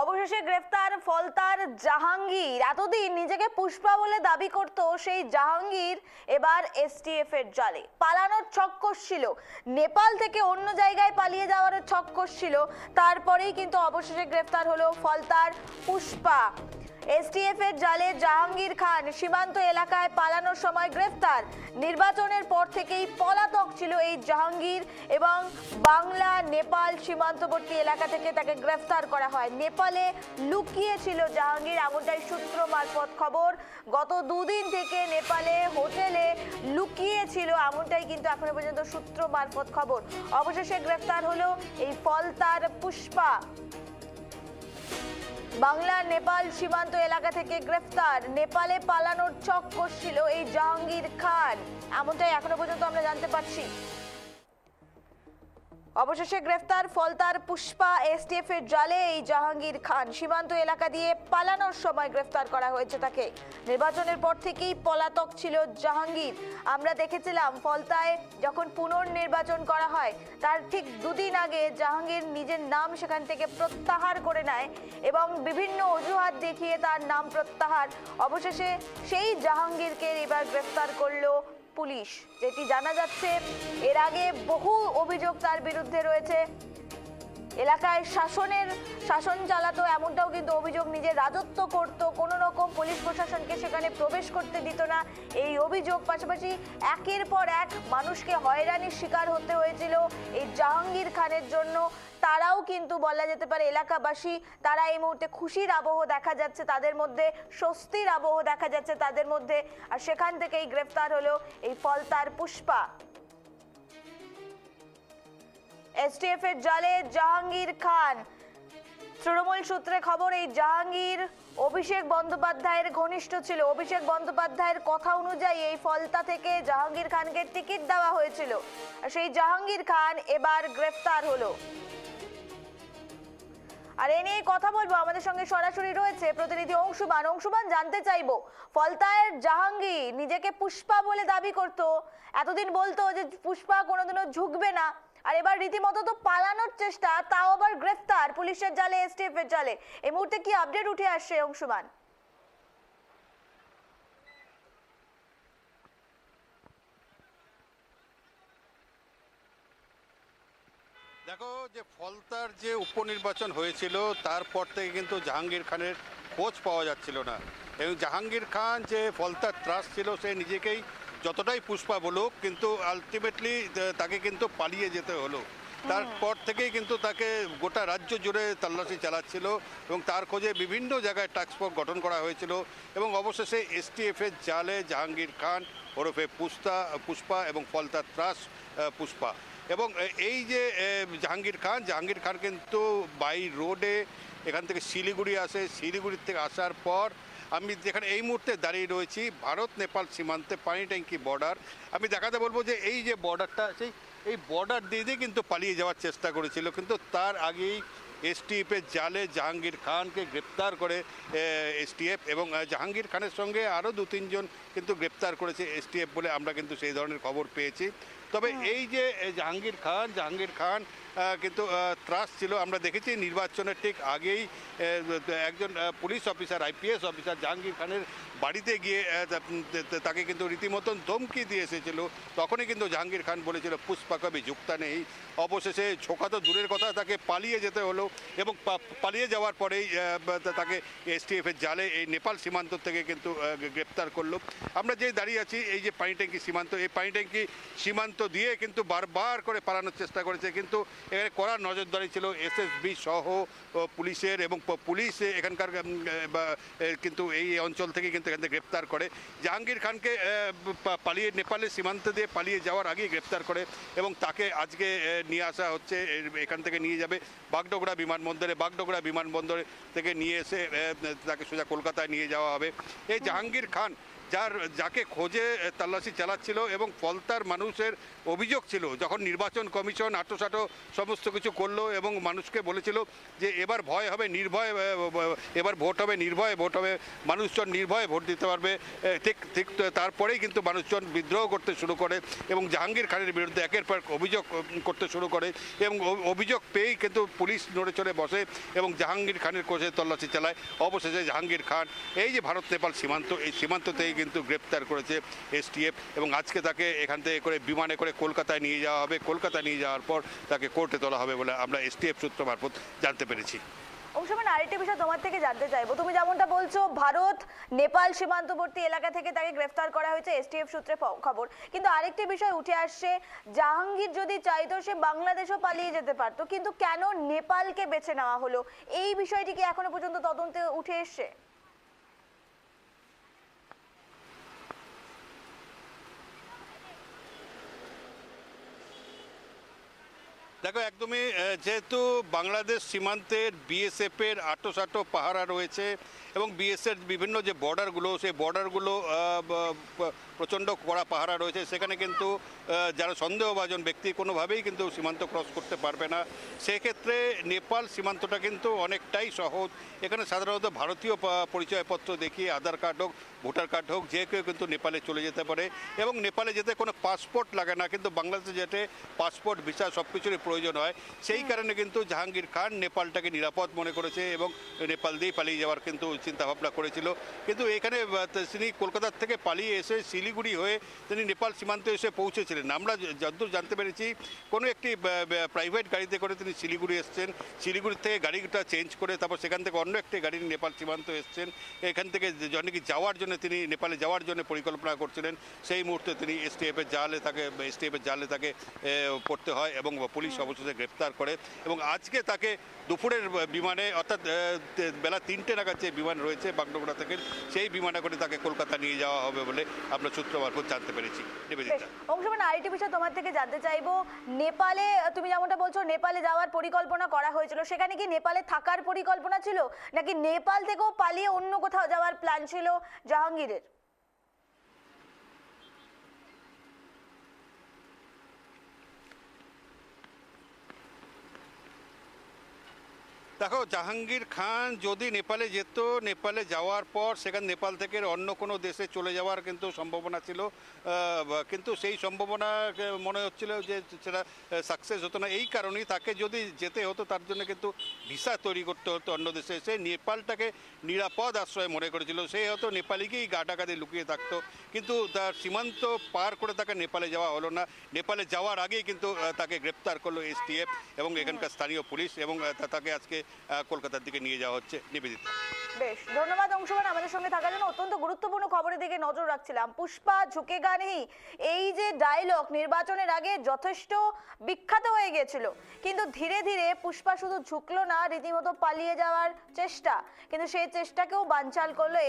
অবশেষে গ্রেফতার ফলতার জাহাঙ্গীর। এতদিন নিজেকে পুষ্পা বলে দাবি করত সেই জাহাঙ্গীর এবার এসটিএফ এর জালে। পালানোর ছক কষছিল, নেপাল থেকে অন্য জায়গায় পালিয়ে যাওয়ার ছক কষছিল। তারপরেই কিন্তু অবশেষে গ্রেফতার হলো ফলতার পুষ্পা। এসটিএফ এর জালে জাহাঙ্গীর খান সীমান্ত এলাকায় পালানোর সময় গ্রেফতার। নির্বাচনের পর থেকেই পলাতক ছিল এই জাহাঙ্গীর এবং বাংলা নেপাল সীমান্তবর্তী এলাকা থেকে তাকে গ্রেফতার করা হয়। নেপালে লুকিয়ে ছিল জাহাঙ্গীর, এমনটাই সূত্র মারফত খবর। গত দুদিন থেকে নেপালে হোটেলে লুকিয়ে ছিল, এমনটাই কিন্তু এখনো পর্যন্ত সূত্র মারফত খবর। অবশেষে গ্রেফতার হলো এই ফলতার পুষ্পা। বাংলা নেপাল সীমান্ত এলাকা থেকে গ্রেফতার। নেপালে পালানোর ছক কষছিল এই জাহাঙ্গীর খান, এমনটাই এখনো পর্যন্ত আমরা জানতে পারছি। অবশেষে গ্রেফতার ফলতার পুষ্পা। এসটিএফ এর জালে এই জাহাঙ্গীর খান সীমান্ত এলাকা দিয়ে পালানোর সময় গ্রেফতার করা হয়েছে তাকে। নির্বাচনের পর থেকেই পলাতক ছিল জাহাঙ্গীর। আমরা দেখেছিলাম ফলতায় যখন পুনর্নির্বাচন করা হয় তার ঠিক দুদিন আগে জাহাঙ্গীর নিজের নাম সেখান থেকে প্রত্যাহার করে নেয় এবং বিভিন্ন অজুহাত দেখিয়ে তার নাম প্রত্যাহার। অবশেষে সেই জাহাঙ্গীরকে এবার গ্রেফতার করলো পুলিশ। যেটি জানা যাচ্ছে, এর আগে বহু অভিযোগ তার বিরুদ্ধে রয়েছে। এলাকায় শাসন চালাতো, এমনটাও কিন্তু অভিযোগ। নিজের রাজত্ব করত, কোনো রকম পুলিশ প্রশাসনকে সেখানে প্রবেশ করতে দিত না, এই অভিযোগ। পাশাপাশি একের পর এক মানুষকে হয়রানির শিকার হতে হয়েছিল এই জাহাঙ্গীর খানের জন্য। তারাও কিন্তু বলা যেতে পারে এলাকাবাসী, তারা এই মুহূর্তে খুশির আবহ দেখা যাচ্ছে তাদের মধ্যে, স্বস্তির আবহ দেখা যাচ্ছে তাদের মধ্যে। আর সেখান থেকেই গ্রেফতার হলো এই ফলতার পুষ্পা। এসটিএফ এর জালে জাহাঙ্গীর খান। তৃণমূল সূত্রে খবর, এই জাহাঙ্গীর অভিষেক বন্দ্যোপাধ্যায়ের ঘনিষ্ঠ ছিল। অভিষেক বন্দ্যোপাধ্যায়ের কথা অনুযায়ী এই ফলতা থেকে জাহাঙ্গীর খানকে টিকিট দেওয়া হয়েছিল। আর সেই জাহাঙ্গীর খান এবার গ্রেফতার হলো। আর এ নিয়ে কথা বলবো, আমাদের সঙ্গে সরাসরি রয়েছে প্রতিনিধি অংশুমান। অংশুমান, জানতে চাইবো, ফলতায়ের জাহাঙ্গীর নিজেকে পুষ্পা বলে দাবি করত, এতদিন বলতো যে পুষ্পা কোনোদিনও ঝুঁকবে না, আর এবার রীতিমতো তো পালানোর চেষ্টা, তাও আবার গ্রেফতার পুলিশের জালে, এসটিএফ এর জালে। এই মুহূর্তে কি আপডেট উঠে আসছে অংশুমান? দেখো, যে ফলতার যে উপনির্বাচন হয়েছিল তারপর থেকে কিন্তু জাহাঙ্গীর খানের খোঁজ পাওয়া যাচ্ছিল না। এবং জাহাঙ্গীর খান যে ফলতার ত্রাস ছিল, সে নিজেকেই যতটাই পুষ্পা বলুক, কিন্তু আলটিমেটলি তাকে কিন্তু পালিয়ে যেতে হলো। তারপর থেকেই কিন্তু তাকে গোটা রাজ্য জুড়ে তল্লাশি চালাচ্ছিল এবং তার খোঁজে বিভিন্ন জায়গায় টাস্ক ফোর্স গঠন করা হয়েছিল এবং অবশেষে এসটিএফের জালে জাহাঙ্গীর খান ওরফে পুষ্পা এবং ফলতার ত্রাস পুষ্পা। এবং এই যে জাহাঙ্গীর খান কিন্তু বাই রোডে এখান থেকে শিলিগুড়ি আসে। শিলিগুড়ির থেকে আসার পর আমি যেখানে এই মুহূর্তে দাঁড়িয়ে রয়েছি, ভারত নেপাল সীমান্তে পানি ট্যাঙ্কি বর্ডার, আমি দেখাতে বলবো যে এই যে বর্ডারটা আছে, এই বর্ডার দিয়ে কিন্তু পালিয়ে যাওয়ার চেষ্টা করেছিল, কিন্তু তার আগেই এসটিএফের জালে জাহাঙ্গীর খানকে গ্রেপ্তার করে এসটিএফ এবং জাহাঙ্গীর খানের সঙ্গে আরও 2-3 জন কিন্তু গ্রেপ্তার করেছে এসটিএফ বলে আমরা কিন্তু সেই ধরনের খবর পেয়েছি। তবে এই যে জাহাঙ্গীর খান কিন্তু ত্রাস ছিল। আমরা দেখেছি নির্বাচনের ঠিক আগেই একজন police officer, IPS officer Jahangir খানের বাড়িতে গিয়ে তাকে কিন্তু রীতিমতন ধমকি দিয়ে এসেছিল। তখনই কিন্তু জাহাঙ্গীর খান বলেছিল পুষ্পা কবি যুক্তা নেই। অবশেষে ছোকা তো দূরের কথা, তাকে পালিয়ে যেতে হলো এবং পালিয়ে যাওয়ার পরেই তাকে এসটিএফের জালে এই নেপাল সীমান্ত থেকে কিন্তু গ্রেপ্তার করলো। আমরা যে দাঁড়িয়ে আছি এই যে পানিট্যাঙ্কি সীমান্ত, এই পানিট্যাঙ্কি সীমান্ত দিয়ে কিন্তু বারবার করে পালানোর চেষ্টা করেছে, কিন্তু এখানে কড়া নজরদারি ছিল এসএসবি সহ পুলিশের, এবং পুলিশ এখানকার কিন্তু এই অঞ্চল থেকে কিন্তু এখান থেকে গ্রেপ্তার করে জাহাঙ্গীর খানকে। পালিয়ে নেপালের সীমান্ত দিয়ে পালিয়ে যাওয়ার আগেই গ্রেপ্তার করে এবং তাকে আজকে নিয়ে আসা হচ্ছে। এখান থেকে নিয়ে যাবে বাগডোগরা বিমানবন্দরে থেকে নিয়ে এসে তাকে সোজা কলকাতায় নিয়ে যাওয়া হবে। এই জাহাঙ্গীর যাকে খোঁজে তল্লাশি চালাচ্ছিল এবং ফলতার মানুষের অভিযোগ ছিল যখন নির্বাচন কমিশন আটোসাটো সমস্ত কিছু করলো এবং মানুষকে বলেছিল যে এবার ভয় হবে নির্ভয়, এবার ভোট হবে নির্ভয়ে ভোট হবে, মানুষজন নির্ভয়ে ভোট দিতে পারবে, ঠিক ঠিক তারপরেই কিন্তু মানুষজন বিদ্রোহ করতে শুরু করে এবং জাহাঙ্গীর খানের বিরুদ্ধে একের পর অভিযোগ করতে শুরু করে এবং অভিযোগ পেয়েই কিন্তু পুলিশ নড়ে চড়ে বসে এবং জাহাঙ্গীর খানের কোচে তল্লাশি চালায়। অবশেষে জাহাঙ্গীর খান এই যে ভারত নেপাল সীমান্ত, এই সীমান্ততেই কিন্তু গ্রেপ্তার করেছে এসটিএফ এবং আজকে তাকে এখান থেকে করে বিমানে করে কলকাতায় নিয়ে যাওয়া হবে। কলকাতায় নিয়ে যাওয়ার পর তাকে কোর্টে তোলা হবে বলে আমরা এসটিএফ সূত্র মারফত জানতে পেরেছি। অংশমান, আরেকটি বিষয় তোমার থেকে জানতে চাইবো, তুমি যেমনটা বলছো ভারত নেপাল সীমান্তবর্তী এলাকা থেকে তাকে গ্রেফতার করা হয়েছে এসটিএফ সূত্রে খবর, কিন্তু আরেকটি বিষয় উঠে আসছে, জাহাঙ্গীর যদি চাইতো সে বাংলাদেশও পালিয়ে যেতে পারতো, কিন্তু কেন নেপালকে বেছে নেওয়া হলো, এই বিষয়টি কি এখনো পর্যন্ত তদন্তে উঠে এসছে? দেখো, একদমই যেহেতু বাংলাদেশ সীমান্তের বিএসএফ এর আটোসাটো পাহারা রয়েছে এবং বিএসএফ বিভিন্ন যে বর্ডারগুলো সেই বর্ডারগুলো প্রচণ্ড কড়া পাহারা রয়েছে, সেখানে কিন্তু যারা সন্দেহভাজন ব্যক্তি কোনোভাবেই কিন্তু সীমান্ত ক্রস করতে পারবে না। সেক্ষেত্রে নেপাল সীমান্তটা কিন্তু অনেকটাই সহজ। এখানে সাধারণত ভারতীয় পরিচয়পত্র দেখিয়ে আধার কার্ড হোক ভোটার কার্ড হোক যে কেউ কিন্তু নেপালে চলে যেতে পারে এবং নেপালে যেতে কোনো পাসপোর্ট লাগে না, কিন্তু বাংলাদেশে যেতে পাসপোর্ট ভিসা সব কিছুরই প্রয়োজন হয়। সেই কারণে কিন্তু জাহাঙ্গীর খান নেপালটাকে নিরাপদ মনে করেছে এবং নেপাল দিয়েই পালিয়ে যাওয়ার কিন্তু চিন্তাভাবনা করেছিল। কিন্তু এখানে তিনি কলকাতার থেকে পালিয়ে এসে শিলিগুড়ি হয়ে তিনি নেপাল সীমান্তে এসে পৌঁছেছিলেন। আমরা যতদূর জানতে পেরেছি কোনো একটি প্রাইভেট গাড়িতে করে তিনি শিলিগুড়ি এসছেন, শিলিগুড়ি থেকে গাড়িটা চেঞ্জ করে তারপর সেখান থেকে অন্য একটি গাড়ি নেপাল সীমান্ত এসছেন। এখান থেকে নাকি যাওয়ার জন্য তিনি নেপালে যাওয়ার জন্য পরিকল্পনা করছিলেন। সেই মুহূর্তে তিনি এসটিএফের জালে তাকে পড়তে হয় এবং পুলিশ অবশেষে গ্রেপ্তার করে এবং আজকে তাকে দুপুরের বিমানে অর্থাৎ বেলা 3টে নাগাদ যে বিমান রয়েছে বাগডোগরা থেকে সেই বিমানে করে তাকে কলকাতা নিয়ে যাওয়া হবে বলে আমরা সূত্র মারফত জানতে পেরেছি। নিবেদিতা, অংশমান, আরেকটি বিষয় তোমার থেকে জানতে চাইবো, নেপালে তুমি যেমনটা বলছো নেপালে যাওয়ার পরিকল্পনা করা হয়েছিল, সেখানে কি নেপালে থাকার পরিকল্পনা ছিল নাকি নেপাল থেকেও পালিয়ে অন্য কোথাও যাওয়ার প্ল্যান ছিল জাহাঙ্গীরের? দেখো, জাহাঙ্গীর খান যদি নেপালে যেত, নেপালে যাওয়ার পর সেখানে নেপাল থেকে অন্য কোনো দেশে চলে যাওয়ার কিন্তু সম্ভাবনা ছিল, কিন্তু সেই সম্ভাবনা মনে হচ্ছিল যে সেটা সাকসেস হতো না। এই কারণেই তাকে যদি যেতে হতো তার জন্য কিন্তু ভিসা তৈরি করতে হতো অন্য দেশে। সে নেপালটাকে নিরাপদ আশ্রয় মনে করেছিল, সে হয়তো নেপালিকেই গা টাকা দিয়ে লুকিয়ে থাকতো, কিন্তু তার সীমান্ত পার করে তাকে নেপালে যাওয়া হলো না। নেপালে যাওয়ার আগেই কিন্তু তাকে গ্রেপ্তার করলো এসটিএফ এবং এখানকার স্থানীয় পুলিশ এবং তাকে আজকে কলকাতার দিকে নিয়ে যাওয়া হচ্ছে। নিবেদিতা, বেশ, ধন্যবাদ অংশমান আমাদের সঙ্গে থাকার জন্য। অত্যন্ত গুরুত্বপূর্ণ খবরের দিকে নজর রাখছিলাম। পুষ্পা ঝুঁকেগা নেহি, এই যে ডায়লগ নির্বাচনের আগে যথেষ্ট বিখ্যাত হয়ে গিয়েছিল, কিন্তু ধীরে ধীরে পুষ্পা শুধু ঝুঁকলো না, রীতিমতো পালিয়ে যাওয়ার চেষ্টা, কিন্তু সেই চেষ্টাকেও বানচাল করলো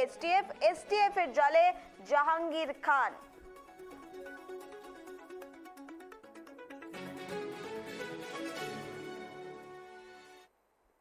এসটিএফ এর জালে জাহাঙ্গীর খান।